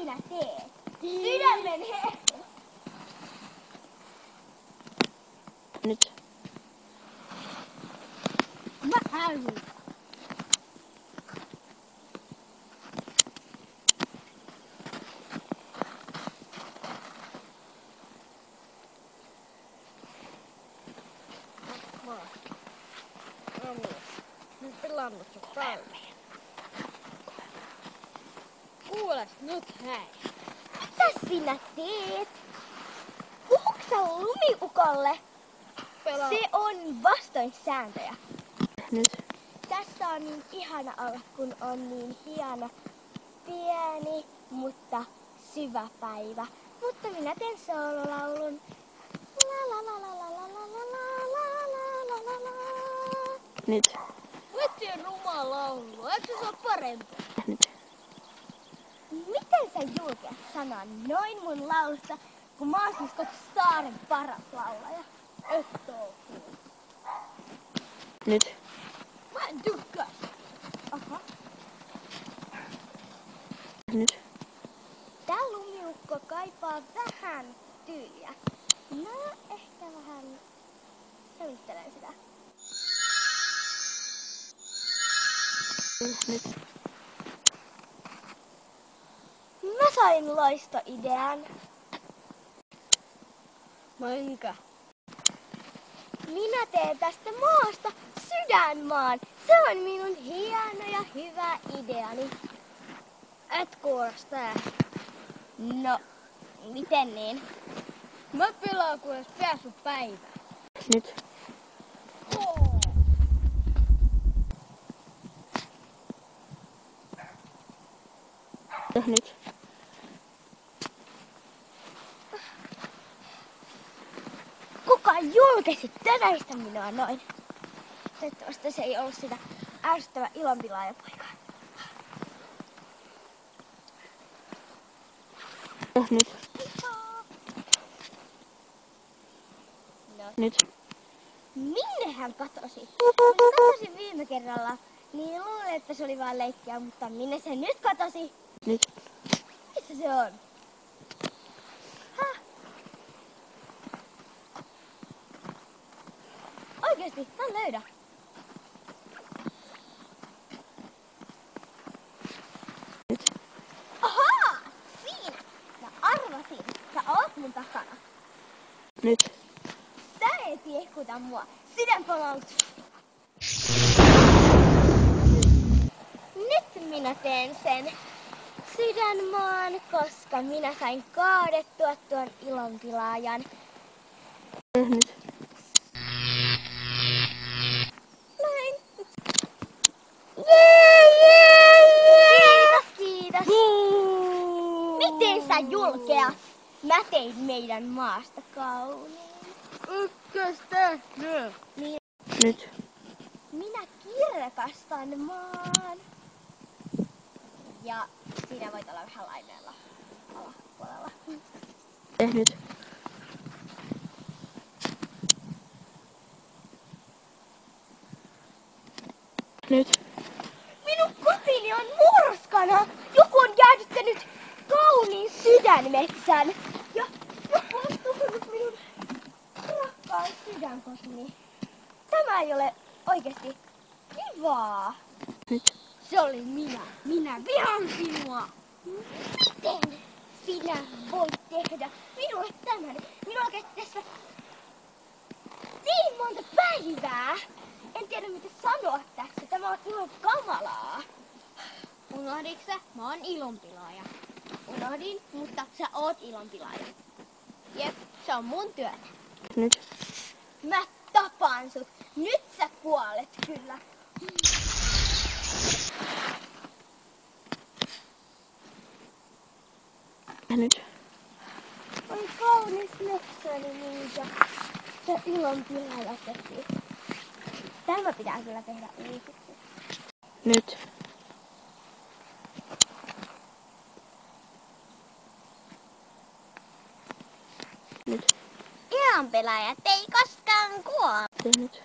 sinä teet? Sydämen hehku. Nyt. Mä hävin. Nyt pelannut sun päivä. Kuules nyt hei. Mitä sinä teet? Puhuks sä lumiukolle? Se on vastoin sääntöjä. Nyt. Tässä on niin ihana olla, kun on niin hieno, pieni, mutta syvä päivä. Mutta minä teen soololaulun. La la la la la la la la la la la la la. Nyt. Metsien rumaa laulu. Eikö se ole parempi? Nyt. Miten sä julkeat sanoa noin mun laulusta, kun mä oon siis koko saaren paras laulaja? Et oo. Nyt. Mä en tykkää. Aha. Nyt. Tää lumiukko kaipaa vähän tyyliä. Mä ehkä vähän sävyttelen sitä. Nyt. Mä sain loistoidean. Minkä? Minä teen tästä maasta sydänmaan. Se on minun hieno ja hyvä ideani. Et kuules tää. No, miten niin? Mä pelaan kuules pääsypäivää. Nyt. Nyt. Kuka julkesi tönäistä minua noin? Toivottavasti se ei ollut sitä ärsyttävä ilonpilaajapoikaa. Nyt. No. Nyt. Minne hän katosi? Kun katosi viime kerralla, niin luulin, että se oli vaan leikkiä, mutta minne se nyt katosi? Nyt. Missä se on? Häh? Oikeesti, mä en löydä. Nyt. Ahaa! Siinä! Mä arvasin. Sä oot mun takana. Nyt. Sä et jehkuta mua. Sydänpalaut. Nyt minä teen sen sydänmaan, koska minä sain kaadettua tuon ilonpilaajan. Nyt. Näin. Kiitos. Miten sä julkeat? Mä tein meidän maasta kauniin. Ykkös tehnyt. Nyt. Minä kirkastan maan. Ja siinä voit olla vähän laineella alapuolella. Nyt. Nyt. Minun kotini on murskana. Joku on jäädyttänyt kauniin sydänmetsän. Ja joku on tuhonnut minun rakkaan sydänkotini. Tämä ei ole oikeesti kivaa. Nyt. Se oli minä. Minä vihaan sinua. Miten sinä voit tehdä minulle tämän? Minulla kesti tässä niin monta päivää. En tiedä mitä sanoa tässä. Tämä on ihan kamalaa. Unohditko sä? Mä oon ilonpilaaja. Unohdin, mutta sä oot ilonpilaaja. Jep, se on mun työtä. Nyt. Mä tapaan sut. Nyt sä kuolet kyllä. Nyt. On kaunis metsäni, minkä se ilonpilaaja teki. Tämä pitää kyllä tehdä uusiksi. Nyt. Nyt. Ilonpelaajat ei koskaan kuole. Nyt.